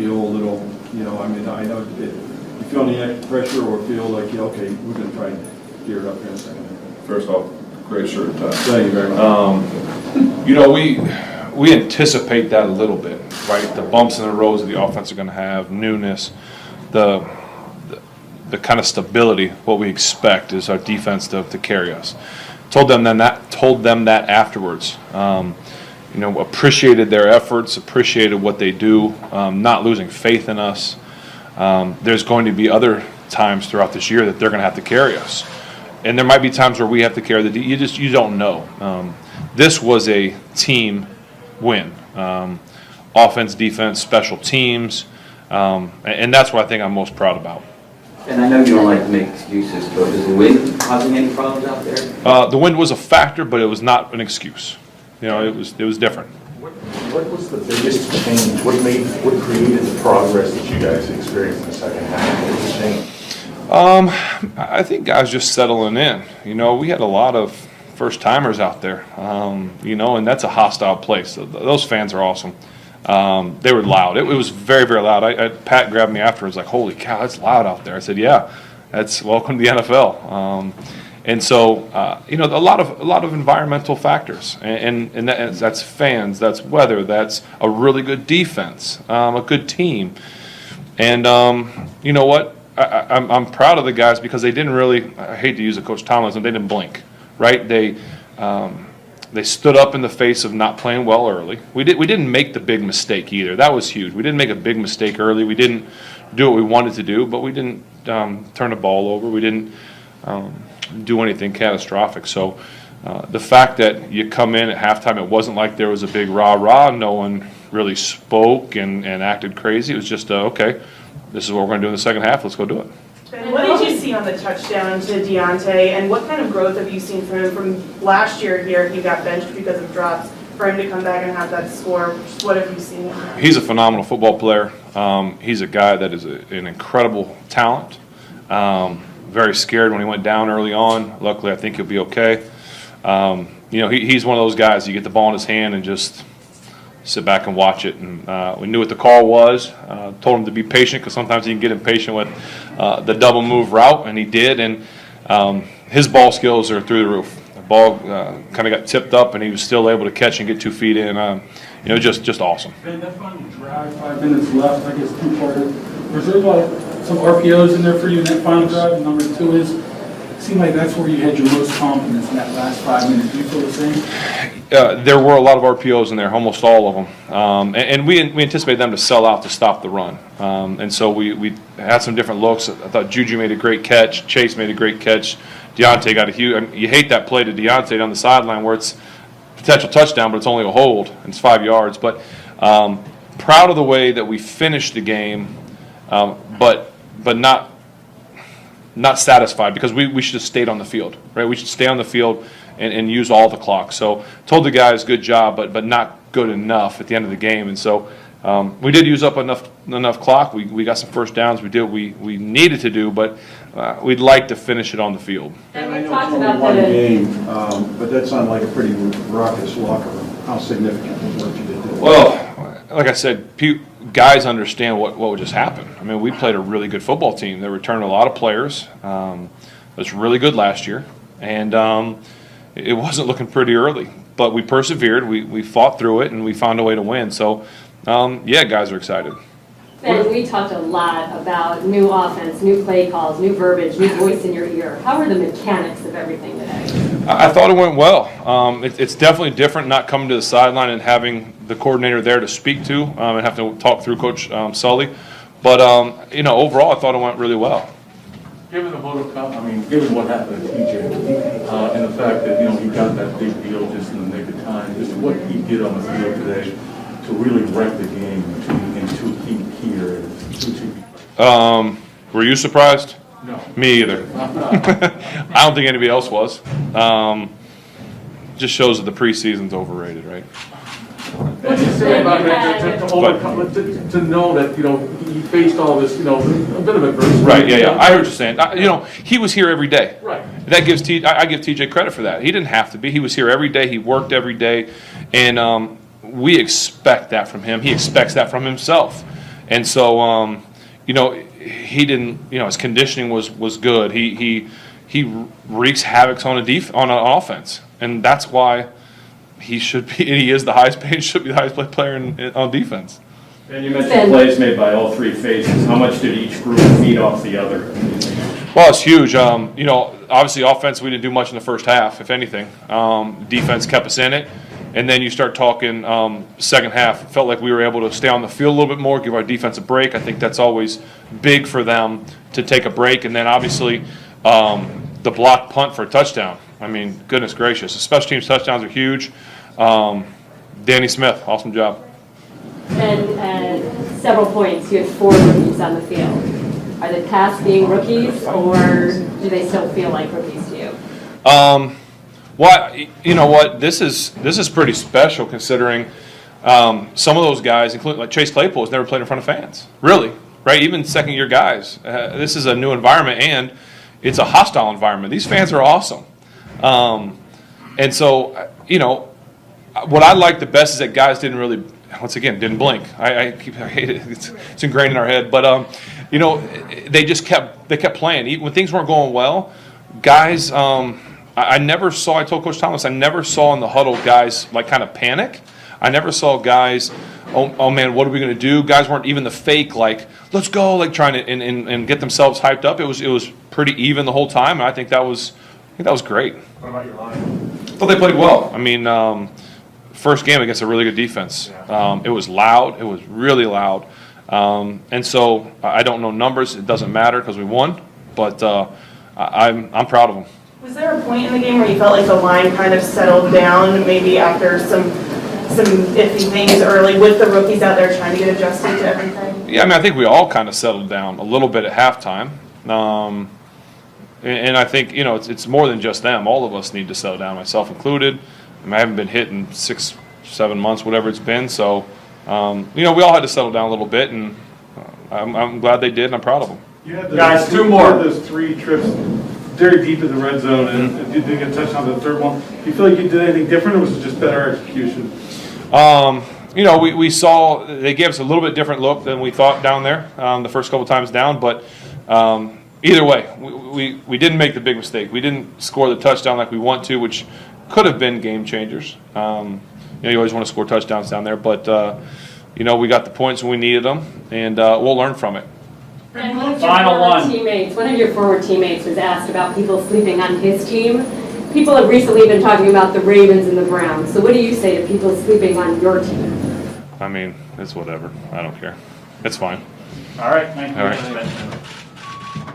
feel a little, I mean, I know you feel any pressure or feel like, okay, we're going to try and gear it up here in a second? First off, great shirt, Todd. Thank you very much. We anticipate that a little bit, right? The bumps in the roads that the offense are going to have, newness, the kind of stability. What we expect is our defense to carry us. Told them that afterwards. Appreciated their efforts, appreciated what they do, not losing faith in us. There's going to be other times throughout this year that they're going to have to carry us, and there might be times where we have to carry you don't know. This was a team win, offense, defense, special teams, and that's what I think I'm most proud about. And I know you don't like to make excuses, but is the wind causing any problems out there? The wind was a factor, but it was not an excuse. It was different. What was the biggest change? What created the progress that you guys experienced in the second half? What was the change? I think guys just settling in. We had a lot of first-timers out there, and that's a hostile place. Those fans are awesome. They were loud. It was very, very loud. Pat grabbed me afterwards, like, "Holy cow, that's loud out there." I said, "Yeah, that's welcome to the NFL." And so, a lot of environmental factors, and that's fans, that's weather, that's a really good defense, a good team, and you know what? I'm proud of the guys because they didn't really. I hate to use a Coach Tomlinson. They didn't blink, right? They stood up in the face of not playing well early. We didn't make the big mistake either. That was huge. We didn't make a big mistake early. We didn't do what we wanted to do, but we didn't turn the ball over. We didn't do anything catastrophic. So the fact that you come in at halftime, it wasn't like there was a big rah-rah. No one really spoke and acted crazy. It was just, okay, this is what we're going to do in the second half. Let's go do it. And what did you see on the touchdown to Deontay, and what kind of growth have you seen from him from last year here? He got benched because of drops. For him to come back and have that score, what have you seen? He's a phenomenal football player. He's a guy that is an incredible talent. Very scared when he went down early on. Luckily, I think he'll be okay. He's one of those guys, you get the ball in his hand and just sit back and watch it. And we knew what the call was. Told him to be patient because sometimes he can get impatient with the double move route, and he did. And his ball skills are through the roof. The ball kind of got tipped up, and he was still able to catch and get 2 feet in. Just awesome. And that final drive, 5 minutes left, I guess two-parter. Was there some RPOs in there for you in that final drive? And number 2 is, it seemed like that's where you had your most confidence in that last 5 minutes. Do you feel the same? There were a lot of RPOs in there, almost all of them. And we anticipated them to sell out to stop the run. And so we had some different looks. I thought Juju made a great catch. Chase made a great catch. Deontay got a huge – you hate that play to Deontay down the sideline where it's potential touchdown, but it's only a hold. And it's 5 yards. But proud of the way that we finished the game, but not satisfied because we should have stayed on the field, right? We should stay on the field and use all the clock. So told the guys good job, but not good enough at the end of the game. And so we did use up enough clock. We got some first downs. We did what we needed to do, but we'd like to finish it on the field. And I know it's only one game, but that sounded like a pretty raucous locker room. How significant was what you did today? Well, like I said, guys understand what just happened. I mean, we played a really good football team. They returned a lot of players. It was really good last year, and it wasn't looking pretty early. But we persevered. We fought through it, and we found a way to win. So, guys are excited. Ben, we talked a lot about new offense, new play calls, new verbiage, new voice in your ear. How were the mechanics of everything today? I thought it went well. It's definitely different not coming to the sideline and having the coordinator there to speak to and have to talk through Coach Sully. But, overall, I thought it went really well. Given the vote of given what happened to TJ and the fact that, he got that big deal just in the nick of time, just what he did on the field today to really wreck the game in two key areas. Were you surprised? No. Me either. I don't think anybody else was. Just shows that the preseason's overrated, right? What's you say about it to know that he faced all this a bit of adversity? Right. Yeah. I heard what you're saying. He was here every day. Right. That gives I give TJ credit for that. He didn't have to be. He was here every day. He worked every day, and we expect that from him. He expects that from himself. And so, you know, he didn't, you know, his conditioning was good. He wreaks havoc on on an offense, and that's why he should be. He is the highest paid. Should be the highest paid player on defense. And you mentioned plays made by all three phases. How much did each group feed off the other? Well, it's huge. You know, obviously, offense, we didn't do much in the first half, if anything. Defense kept us in it. And then you start talking second half. It felt like we were able to stay on the field a little bit more, give our defense a break. I think that's always big for them to take a break. And then, obviously, the block punt for a touchdown. I mean, goodness gracious. The special teams touchdowns are huge. Danny Smith, awesome job. And at several points, you had 4 rookies on the field. Are the cast being rookies, or do they still feel like rookies to you? Well, you know what? This is pretty special considering some of those guys, including like Chase Claypool, has never played in front of fans. Really, right? Even second-year guys. This is a new environment, and it's a hostile environment. These fans are awesome. And so, you know, what I like the best is that guys didn't blink. I hate it. It's ingrained in our head. But, you know, they kept playing. Even when things weren't going well, guys, I never saw, I told Coach Thomas, I never saw in the huddle guys like kind of panic. I never saw guys, oh man, what are we going to do? Guys weren't even the fake, like, let's go, like trying to and get themselves hyped up. It was pretty even the whole time, and I think that was great. What about your line? I thought they played well. I mean, first game against a really good defense. It was loud. It was really loud. And so I don't know numbers. It doesn't matter because we won. But I'm proud of them. Was there a point in the game where you felt like the line kind of settled down, maybe after some iffy things early with the rookies out there trying to get adjusted to everything? Yeah, I mean, I think we all kind of settled down a little bit at halftime. And I think, you know, it's more than just them. All of us need to settle down, myself included. I mean, I haven't been hit in 6-7 months, whatever it's been. So, you know, we all had to settle down a little bit, and I'm glad they did, and I'm proud of them. You had Guys, 2 more. Those 3 trips very deep in the red zone, and you did get a touchdown on the third one. Do you feel like you did anything different, or was it just better execution? You know, we saw they gave us a little bit different look than we thought down there the first couple times down, but either way, we didn't make the big mistake. We didn't score the touchdown like we want to, which could have been game changers. You know, you always want to score touchdowns down there, but you know, we got the points when we needed them, and we'll learn from it. And one of your former teammates was asked about people sleeping on his team. People have recently been talking about the Ravens and the Browns. So what do you say to people sleeping on your team? I mean, it's whatever. I don't care. It's fine. All right, thank you. All right.